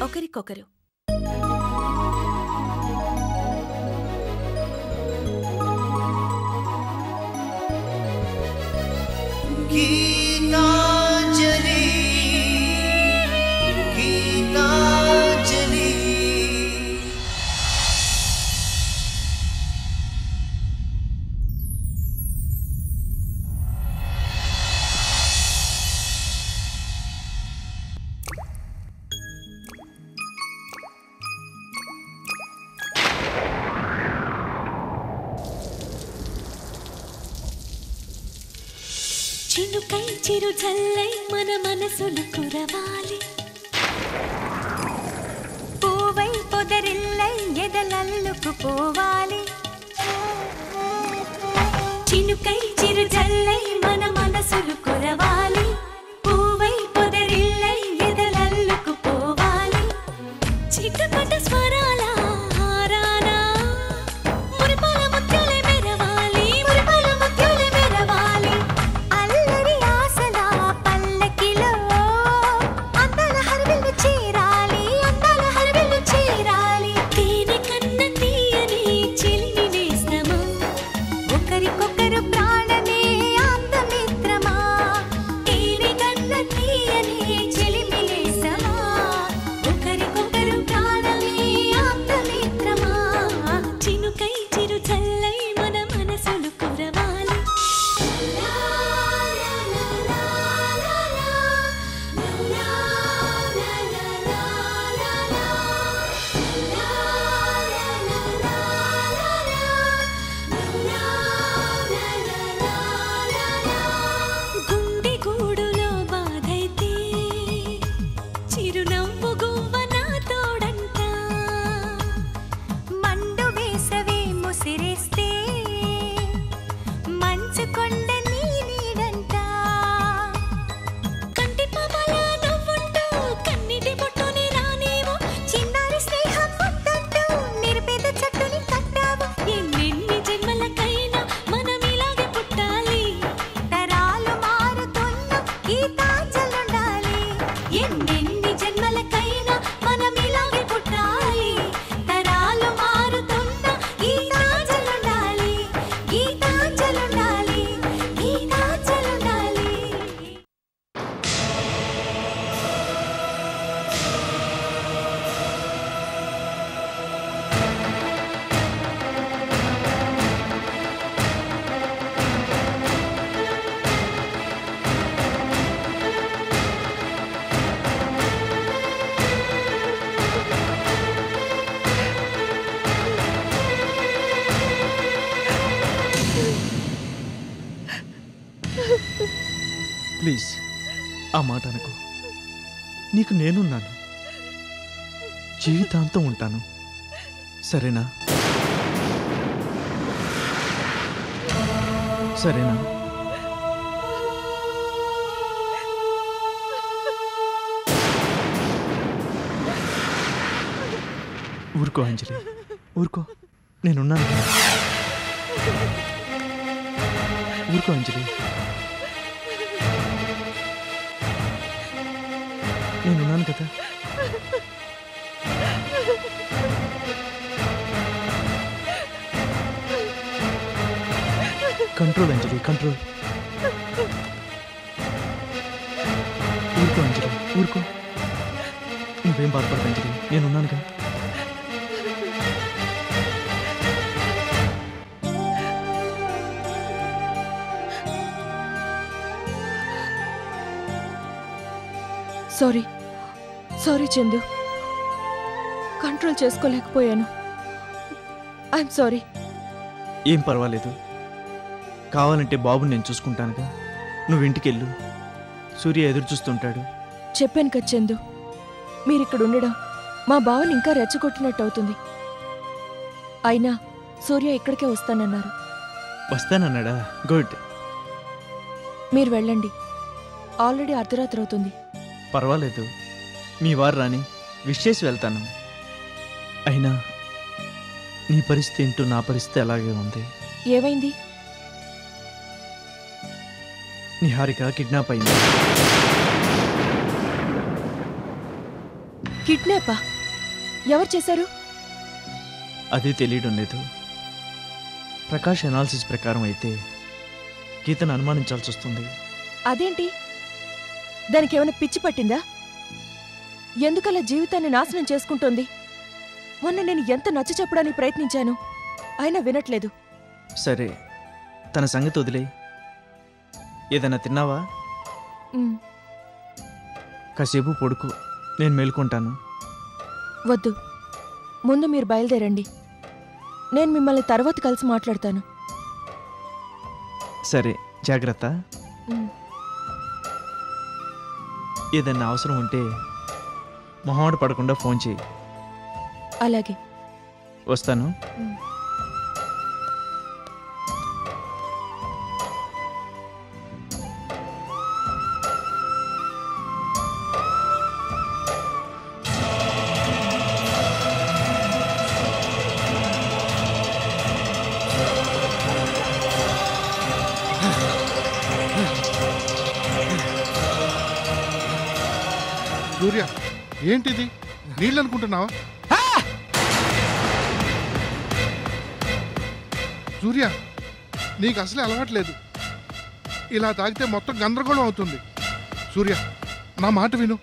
ఒకరికొకరు. చినుకై చిరు జల్లై మన మనసులు కురవాలి, పూవై పొదరిల్లై ఎదలల్లుకు పోవాలి. చినుకై చిరు జల్లై మన మనసులు కురవాలి, పూవై పొదరిల్లై ఎదలల్లుకు పోవాలి. చిటపట స్వరాల హారానా మురిపాల ముత్యాలే మెరవాలి, మురిపాల ముత్యాలే మెరవాలి. అల్లరి ఆశల పల్లకిలో అందాల హరివిల్లు చేరాలి, అందాల హరివిల్లు చేరాలి. తేనె కన్న తీయని చిలిమి నేస్తమా, ఒకరికొకరు ప్రాణమే ఆప్తమిత్రమా. తేనె కన్న తీయని చిలిమి నేస్తమా, ఒకరికొకరు ప్రాణమే ఆప్తమిత్రమా. చినుకై చిరు చల్లై మన మనసులు కురవాలి. గుండె గూడులో బాధైతే చిరునవ్వు గువ్వ నా తోడంట, మండు వేసవే ముసిరేస్తే మంచు కొండ నీ నీడంట. కంటి పాపల నవ్వుంటూ కన్నిటి బొట్టుని రానేమో, చిన్నారి స్నేహం ముద్దంటూ నిరుపేద చెట్టుని కట్టావు. ఎన్నెన్ని జన్మలకైనా మనం ఇలాగే పుట్టాలి, తరాలు మారుతున్న గీతాంజలుండాలి. ఎన్నెన్ని జన్మలకైనా మనం ఇలాగే పుట్టాలి, తరాలు మారుతున్న గీతాంజలుండాలి, గీతాంజలుండాలి, గీతాంజలుండాలి. ప్లీజ్ ఆ మాట అనుకో. నీకు నేనున్నాను, జీవితాంతం ఉంటాను, సరేనా? సరేనా? ఊరుకో అంజలి, ఊరుకో, నేనున్నాను. ఊరుకో అంజలి, నేనున్నాను కదా. Control Anjali, control. ఊరుకో అంజలి, ఊరుకో. నువ్వేం బాధపడదు అంజలి, నేనున్నానుగా. సారీ సారీ చందు, కంట్రోల్ చేసుకోలేకపోయాను. I'm sorry. ఏం పర్వాలేదు, కావాలంటే బాబుని నేను చూసుకుంటానుగా. నువ్వు ఇంటికెళ్ళు, సూర్య ఎదురు చూస్తుంటాడు. చెప్పాను కదా చందు, మీరిక్కడ ఉండడం మా బావని ఇంకా రెచ్చగొట్టినట్టు అవుతుంది. అయినా సూర్య ఇక్కడికే వస్తానన్నారు. వస్తానన్నాడా? గుడ్. మీరు వెళ్ళండి, ఆల్రెడీ అర్ధరాత్రి అవుతుంది. పర్వాలేదు, మీ వారు రాని విష్ చేసి వెళ్తాను. అయినా నీ పరిస్థితి ఏంటో నా పరిస్థితి అలాగే ఉంది. ఏమైంది? నిహారిక కిడ్నాప్ అయింది. కిడ్నాపా? ఎవరు చేశారు? అది తెలియడం లేదు. ప్రకాష్ అనాలిసిస్ ప్రకారం అయితే గీతను అనుమానించాల్సి వస్తుంది. అదేంటి? దానికి ఏమైనా పిచ్చి పట్టిందా? ఎందుకలా జీవితాన్ని నాశనం చేసుకుంటోంది? మొన్న నేను ఎంత నచ్చ చెప్పడానికి ప్రయత్నించాను, అయినా వినట్లేదు. సరే, తన సంగతి వదిలే. ఏదైనా తిన్నావా? ఉమ్, కాసేపు పడుకో, నేను మేలుకుంటాను. వద్దు, ముందు మీరు బయలుదేరండి. నేను మిమ్మల్ని తర్వాత కలిసి మాట్లాడతాను. సరే, జాగ్రత్త. ఉమ్, ఏదైనా అవసరం ఉంటే మొహమాట పడకుండా ఫోన్ చేయి. అలాగే. వస్తాను. ఉమ్. సూర్య, ఏంటిది? నీళ్ళు అనుకుంటున్నావా? సూర్య, నీకు అసలే అలవాట్లేదు. ఇలా తాగితే మొత్తం గందరగోళం అవుతుంది. సూర్య, నా మాట విను.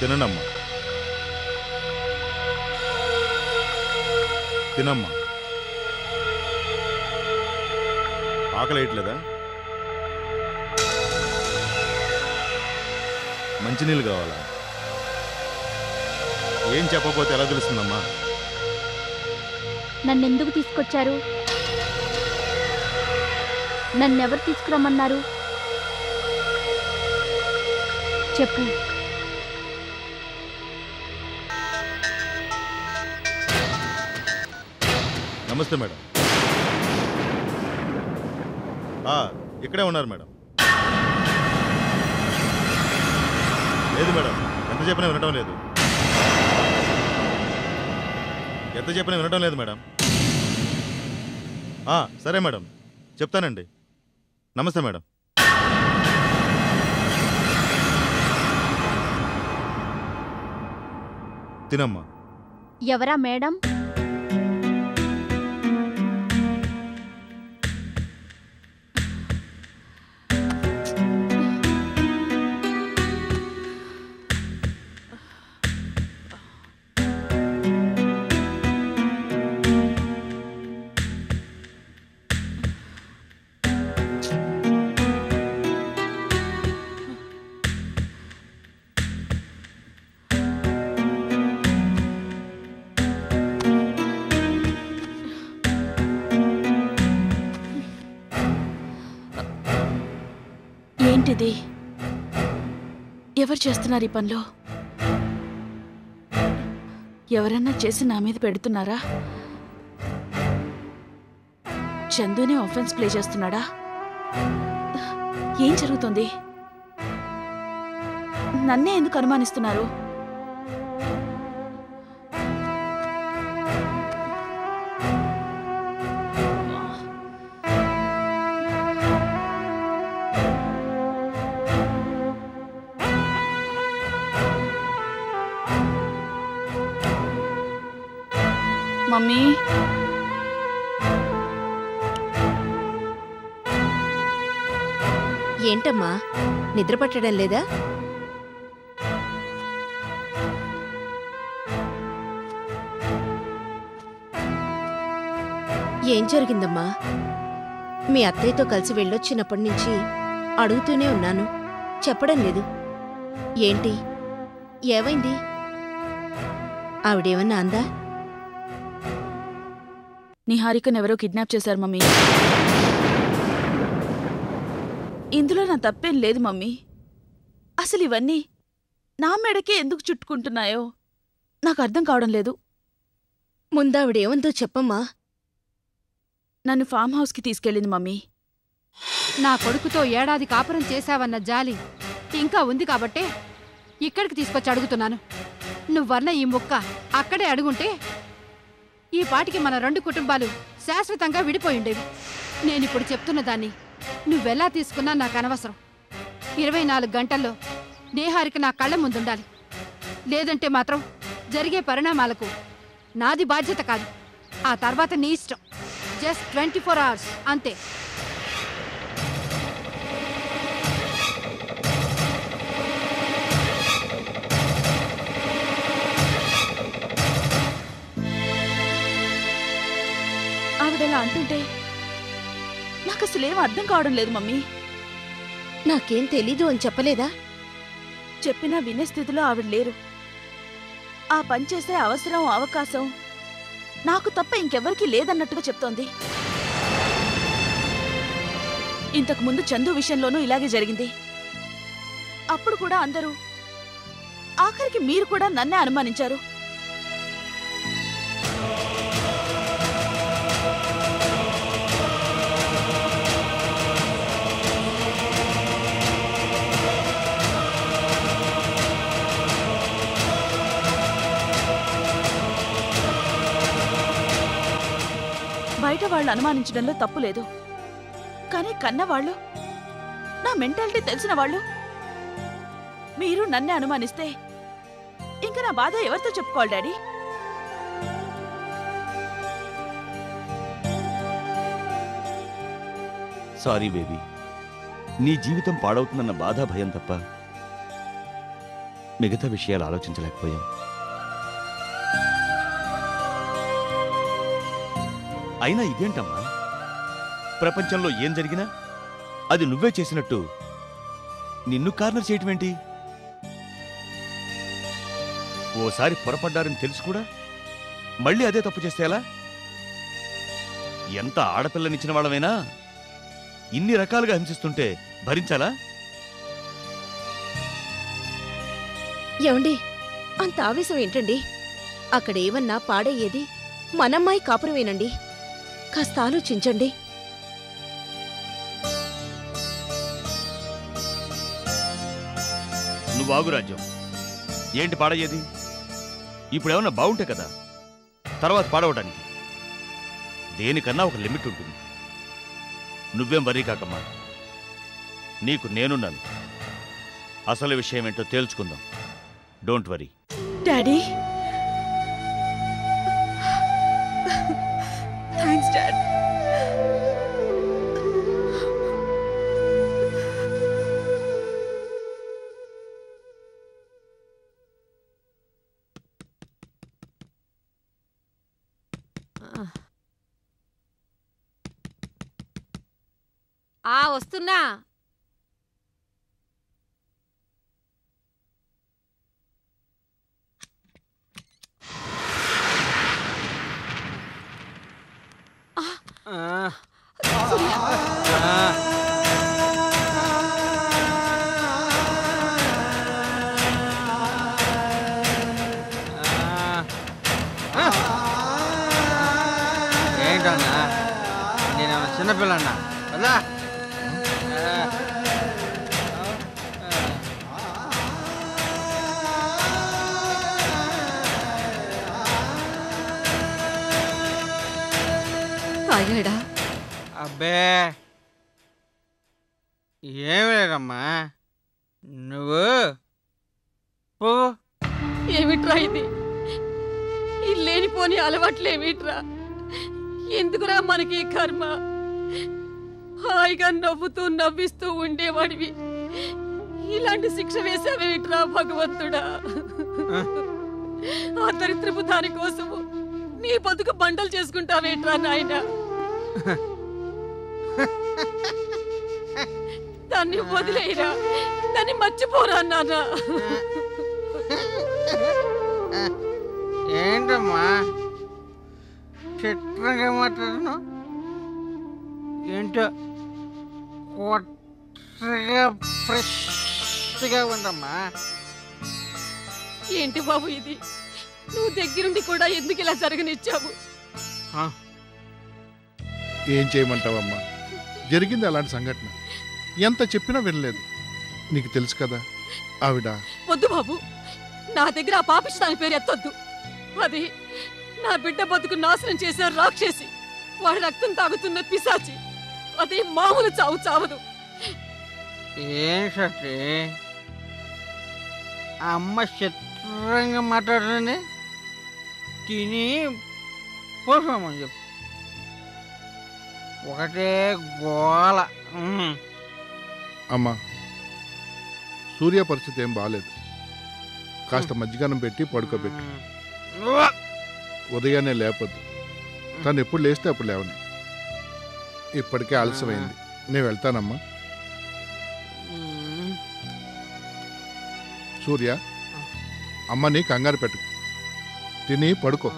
తినమ్మా, తినమ్మా. ఆకలి వేయట్లేదా? మంచినీళ్ళు కావాలా? ఏం చెప్పకపోతే ఎలా తెలుస్తుందమ్మా? నన్నెందుకు తీసుకొచ్చారు? నన్నెవరు తీసుకురమ్మన్నారు? చెప్పు. నమస్తే మేడం. ఇక్కడే ఉన్నారు మేడం. లేదు మేడం, ఎంత చెప్పినా వినటం లేదు. ఎంత చెప్పినా వినడం లేదు మేడం. సరే మేడం, చెప్తానండి. నమస్తే మేడం. తినమ్మా. ఎవరా మేడం? ఏంటిది? ఎవరు చేస్తున్నారు ఈ పనిలో? ఎవరన్నా చేసి నా మీద పెడుతున్నారా? చందునే ఆఫెన్స్ ప్లే చేస్తున్నాడా? ఏం జరుగుతుంది? నన్నే ఎందుకు అనుమానిస్తున్నారు? మమ్మీ, ఏంటమ్మా, నిద్ర పట్టడం లేదా? ఏం జరిగిందమ్మా? మీ అత్తయ్యతో కలిసి వెళ్ళొచ్చినప్పటి నుంచి అడుగుతూనే ఉన్నాను, చెప్పడం లేదు. ఏంటి, ఏమైంది? ఆవిడేమన్నా అందా? నిహారికనెవరో కిడ్నాప్ చేశారు మమ్మీ. ఇందులో నా తప్పేం లేదు మమ్మీ. అసలు ఇవన్నీ నా మెడకే ఎందుకు చుట్టుకుంటున్నాయో నాకు అర్థం కావడం లేదు. ముందావిడేమందో చెప్పమ్మా. నన్ను ఫామ్ హౌస్కి తీసుకెళ్ళింది మమ్మీ. నా కొడుకుతో ఏడాది కాపురం చేశావన్న జాలి ఇంకా ఉంది కాబట్టే ఇక్కడికి తీసుకొచ్చి అడుగుతున్నాను. నువ్వన్న ఈ ముక్క అక్కడే అడుగుంటే ఈ పాటికి మన 2 కుటుంబాలు శాశ్వతంగా విడిపోయిండేవి. నేనిప్పుడు చెప్తున్న దాన్ని నువ్వెలా తీసుకున్నా నాకు అనవసరం. 24 గంటల్లో నేహారిక నా కళ్ళ ముందుండాలి. లేదంటే మాత్రం జరిగే పరిణామాలకు నాది బాధ్యత కాదు. ఆ తర్వాత నీ ఇష్టం. జస్ట్ 24 hours అంతే. ఆవిడలా అంటుంటే నాకు అసలేం అర్థం కావడం లేదు మమ్మీ. నాకేం తెలీదు అని చెప్పలేదా? చెప్పినా వినే స్థితిలో ఆవిడ లేరు. ఆ పని చేసే అవసరం, అవకాశం నాకు తప్ప ఇంకెవరికీ లేదన్నట్టుగా చెప్తోంది. ఇంతకుముందు చందు విషయంలోనూ ఇలాగే జరిగింది. అప్పుడు కూడా అందరూ, ఆఖరికి మీరు కూడా నన్నే అనుమానించారు. బయట వాళ్ళు అనుమానించడంలో తప్పు లేదు. కానీ కన్నవాళ్ళు, నా మెంటాలిటీ తెలిసిన వాళ్ళు మీరు నన్నే అనుమానిస్తే ఇంకా నా బాధ ఎవరితో చెప్పుకోవాలి డాడీ? సారీ బేబీ, నీ జీవితం పాడవుతుందన్న బాధ, భయం తప్ప మిగతా విషయాలు ఆలోచించలేకపోయాం. అయినా ఇదేంటమ్మా, ప్రపంచంలో ఏం జరిగినా అది నువ్వే చేసినట్టు నిన్ను కార్నర్ చేయటమేంటి? ఓసారి పొరపడ్డారని తెలుసు కూడా మళ్ళీ అదే తప్పు చేస్తే ఎలా? ఎంత ఆడపిల్లనిచ్చిన వాళ్ళమైనా ఇన్ని రకాలుగా హింసిస్తుంటే భరించాలా? ఏమండి, అంత ఆవేశం ఏంటండి? అక్కడేమన్నా పాడయ్యేది మనమ్మాయి కాపురమేనండి. కాస్త ఆలోచించండి. నువ్వు ఆగు రాజ్యం. ఏంటి పాడయ్యేది? ఇప్పుడేమన్నా బాగుంటే కదా. తర్వాత పాడవడానికి. దేనికన్నా ఒక లిమిట్ ఉంటుంది. నువ్వేం వరీ కాకమ్మా, నీకు నేనున్నాను. అసలు విషయం ఏంటో తేల్చుకుందాం. Don't worry. Daddy thanks dad. వస్తున్నా. ఏంటన్నా, నేను చిన్నపిల్లన్నా కదా. తాగాడా? అబ్బే ఏమి లేదమ్మా, నువ్వు పో. ఏమిట్రా ఇది? ఈ లేనిపోని అలవాట్లేమిట్రా? ఎందుకురా మనకి ఈ కర్మ? హాయిగా నవ్వుతూ నవ్విస్తూ ఉండేవాడివి, ఇలాంటి శిక్ష వేసావేమిట్రా భగవంతుడా? ఆ దరిద్రపు దాని కోసము నీ బతుకు బండలు చేసుకుంటావేట్రా నాయనా? దాన్ని వదిలేయరా, దాన్ని మర్చిపోరా నాన్న. ఏంటమ్మా చిత్రంగా మాట్లాడను? ఏంటో కొత్తగా ఫ్రెష్గా ఉందమ్మా. ఏంటి బాబు ఇది? నువ్వు దగ్గరుండి కూడా ఎందుకు ఇలా జరగనిచ్చావు? ఏం చేయమంటావమ్మా, జరిగింది అలాంటి సంఘటన. ఎంత చెప్పినా వినలేదు. నీకు తెలుసు కదా ఆవిడ. వద్దు బాబు, నా దగ్గర ఆ పాపిష్టి దాని పేరు ఎత్తొద్దు. అది నా బిడ్డ బతుకు నాశనం చేసే రాక్షసి, వాడి రక్తం తాగుతున్న పిశాచి. అది మామూలు చావు చావదు. ఏం సత్తి అమ్మ చిత్రంగా మాట్లాడుతుంది? తిని పోసామని చెప్పు. ఒకటే గోల. అమ్మా, సూర్య పరిస్థితి ఏం బాగాలేదు. కాస్త మజ్జిగన్నం పెట్టి పడుకోబెట్టి ఉదయాన్నే లేపొద్దు. తను ఎప్పుడు లేస్తే అప్పుడు లేవని. ఇప్పటికే ఆలస్యమైంది, నేను వెళ్తానమ్మా. సూర్య, అమ్మని కంగారు పెట్టు, తిని పడుకో.